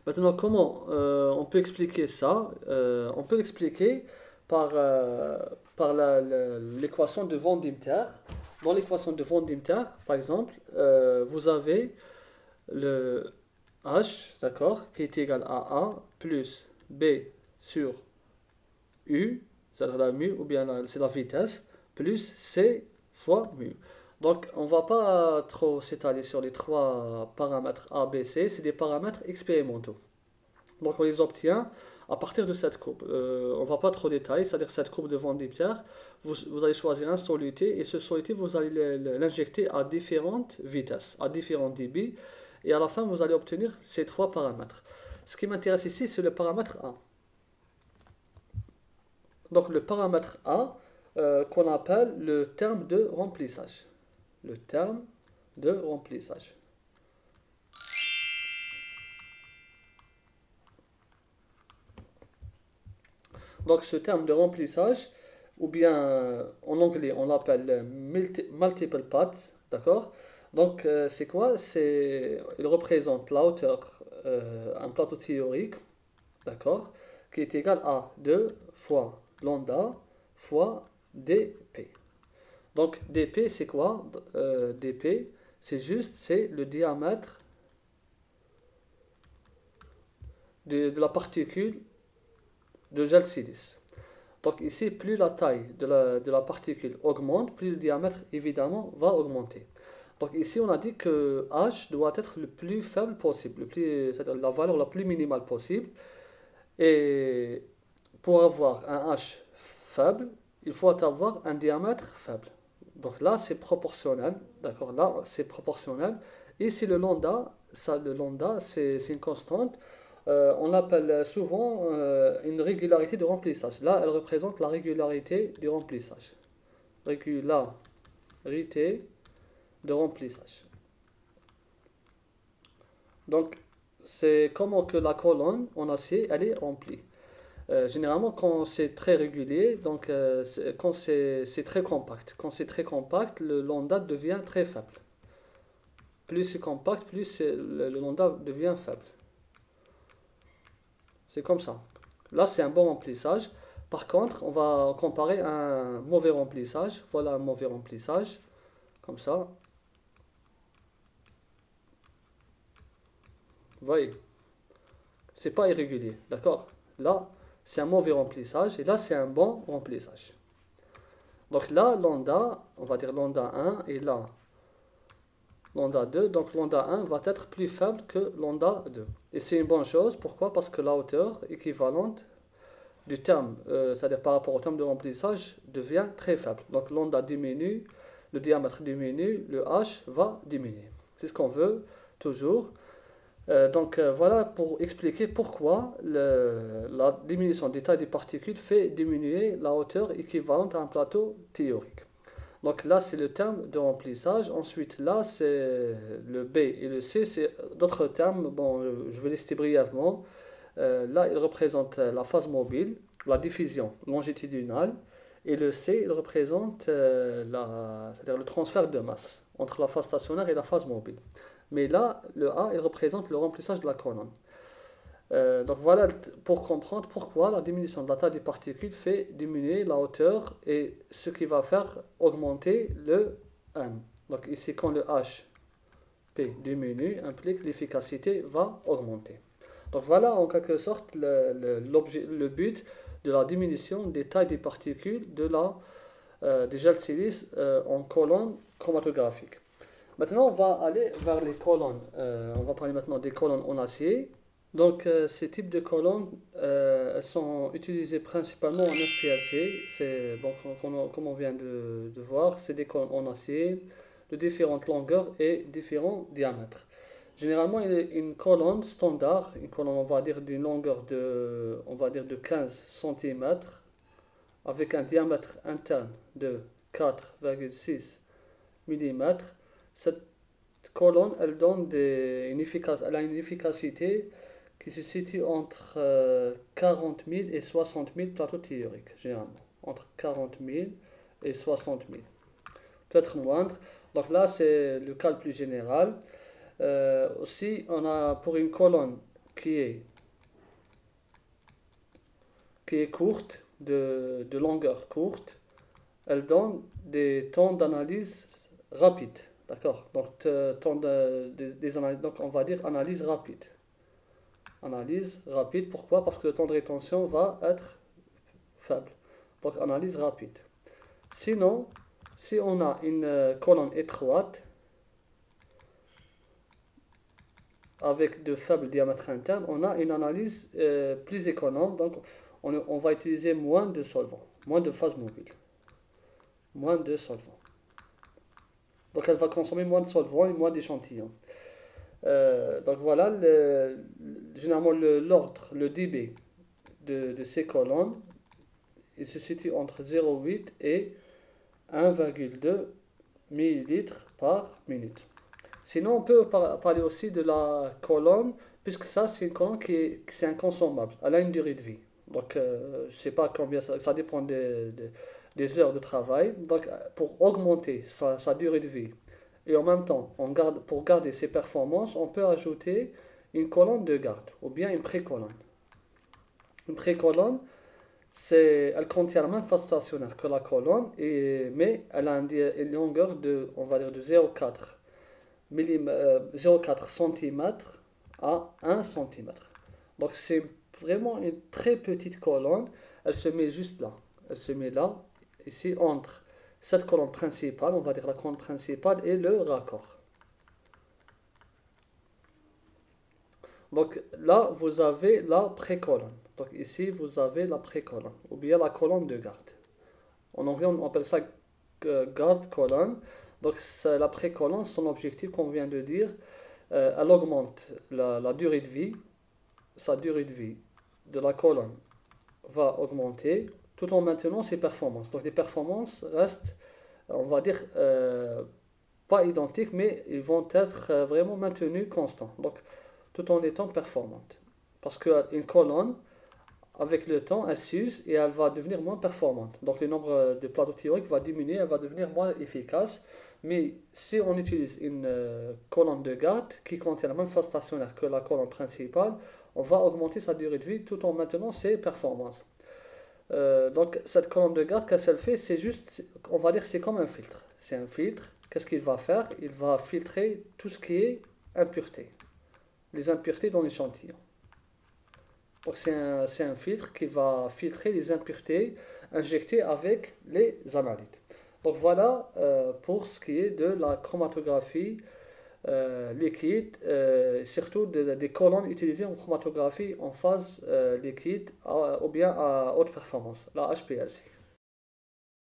Maintenant, comment on peut expliquer ça? On peut l'expliquer par l'équation de Van Dimter. Dans l'équation de Van Dimter, par exemple, vous avez le H, d'accord, qui est égal à A plus B sur U, c'est-à-dire la mu, ou bien c'est la vitesse, plus C fois mu. Donc, on ne va pas trop s'étaler sur les trois paramètres A, B, C, c'est des paramètres expérimentaux. Donc, on les obtient à partir de cette courbe. On ne va pas trop détailler, c'est-à-dire cette courbe de Van Dieter, vous allez choisir un soluté, et ce soluté, vous allez l'injecter à différentes vitesses, à différents débits, et à la fin, vous allez obtenir ces trois paramètres. Ce qui m'intéresse ici, c'est le paramètre A. Donc le paramètre A, qu'on appelle le terme de remplissage. Le terme de remplissage. Donc ce terme de remplissage, ou bien en anglais on l'appelle multiple paths, d'accord? Donc c'est quoi? Il représente la hauteur, un plateau théorique, d'accord? Qui est égal à 2 fois lambda fois dp. Donc dp c'est quoi? Dp c'est le diamètre de la particule de gel silice. Donc ici, plus la taille de la particule augmente, plus le diamètre évidemment va augmenter. Donc ici, on a dit que H doit être le plus faible possible, c'est-à-dire la valeur la plus minimale possible. Et pour avoir un H faible, il faut avoir un diamètre faible. Donc là, c'est proportionnel, d'accord? Là, c'est proportionnel. Ici, le lambda, c'est une constante. On appelle souvent une régularité de remplissage. Là, elle représente la régularité du remplissage. Régularité de remplissage. Donc, c'est comment que la colonne en acier, elle est remplie. Généralement, quand c'est très régulier, donc quand c'est très compact. Quand c'est très compact, le lambda devient très faible. Plus c'est compact, plus le lambda devient faible. C'est comme ça. Là, c'est un bon remplissage. Par contre, on va comparer un mauvais remplissage. Voilà un mauvais remplissage. Comme ça. Vous voyez, c'est pas irrégulier. D'accord? Là, c'est un mauvais remplissage. Et là, c'est un bon remplissage. Donc là, lambda, on va dire lambda 1. Et là, lambda 2. Donc lambda 1 va être plus faible que lambda 2. Et c'est une bonne chose. Pourquoi? Parce que la hauteur équivalente du terme, c'est-à-dire par rapport au terme de remplissage, devient très faible. Donc lambda diminue, le diamètre diminue, le H va diminuer. C'est ce qu'on veut toujours. Voilà pour expliquer pourquoi la diminution des tailles des particules fait diminuer la hauteur équivalente à un plateau théorique. Donc là, c'est le terme de remplissage. Ensuite, là, c'est le B et le C, c'est d'autres termes. Bon, je vais les citer brièvement. Là, il représente la phase mobile, la diffusion longitudinale, et le C, il représente c'est-à-dire le transfert de masse entre la phase stationnaire et la phase mobile. Mais là, le A, il représente le remplissage de la colonne. Donc voilà pour comprendre pourquoi la diminution de la taille des particules fait diminuer la hauteur et ce qui va faire augmenter le N. Donc ici, quand le H P diminue, implique l'efficacité va augmenter. Donc voilà en quelque sorte le but de la diminution des tailles des particules des gels de silice en colonne chromatographique. Maintenant, on va aller vers les colonnes. On va parler maintenant des colonnes en acier. Donc, ces types de colonnes elles sont utilisées principalement en HPLC. Bon, comme on vient de voir, c'est des colonnes en acier de différentes longueurs et différents diamètres. Généralement, il y a une colonne standard, une colonne, on va dire, d'une longueur de 15 cm, avec un diamètre interne de 4,6 mm. Cette colonne, elle a une efficacité qui se situe entre 40 000 et 60 000 plateaux théoriques, généralement. Entre 40 000 et 60 000. Peut-être moindre. Donc là, c'est le cas le plus général. Aussi, on a pour une colonne qui est courte, de longueur courte, elle donne des temps d'analyse rapides. D'accord? Donc, donc, on va dire analyse rapide. Analyse rapide, pourquoi? Parce que le temps de rétention va être faible. Donc, analyse rapide. Sinon, si on a une colonne étroite avec de faibles diamètres internes, on a une analyse plus économe. Donc, on va utiliser moins de solvants, moins de phases mobiles, moins de solvants. Donc, elle va consommer moins de solvants et moins d'échantillons. Donc, voilà, généralement, l'ordre, le dB de ces colonnes, il se situe entre 0,8 et 1,2 millilitres par minute. Sinon, on peut parler aussi de la colonne, puisque ça, c'est une colonne qui est inconsommable. Elle a une durée de vie. Donc, je ne sais pas combien, ça dépend des heures de travail. Donc, pour augmenter sa durée de vie et en même temps, pour garder ses performances, on peut ajouter une colonne de garde ou bien une précolonne. Une précolonne, elle contient la même phase stationnaire que la colonne, mais elle a une longueur on va dire de 0,4 cm à 1 cm. Donc c'est vraiment une très petite colonne. Elle se met juste là. Elle se met là, ici, entre cette colonne principale, on va dire la colonne principale, et le raccord. Donc là, vous avez la précolonne. Donc ici, vous avez la précolonne, ou bien la colonne de garde. En anglais, on appelle ça garde colonne. Donc la précolonne, son objectif, qu'on vient de dire, elle augmente la durée de vie. Sa durée de vie de la colonne va augmenter tout en maintenant ses performances. Donc les performances restent, on va dire, pas identiques, mais ils vont être vraiment maintenues constantes. Donc tout en étant performantes. Parce qu'une colonne, avec le temps, elle s'use et elle va devenir moins performante. Donc le nombre de plateaux théoriques va diminuer, elle va devenir moins efficace. Mais si on utilise une colonne de garde qui contient la même phase stationnaire que la colonne principale, on va augmenter sa durée de vie tout en maintenant ses performances. Donc cette colonne de garde, qu'est-ce qu'elle fait? C'est juste, on va dire, c'est comme un filtre. C'est un filtre. Qu'est-ce qu'il va faire? Il va filtrer tout ce qui est impureté. Les impuretés dans l'échantillon. Donc c'est un filtre qui va filtrer les impuretés injectées avec les analytes. Donc voilà pour ce qui est de la chromatographie liquide, surtout des colonnes utilisées en chromatographie en phase liquide ou bien à haute performance, la HPLC.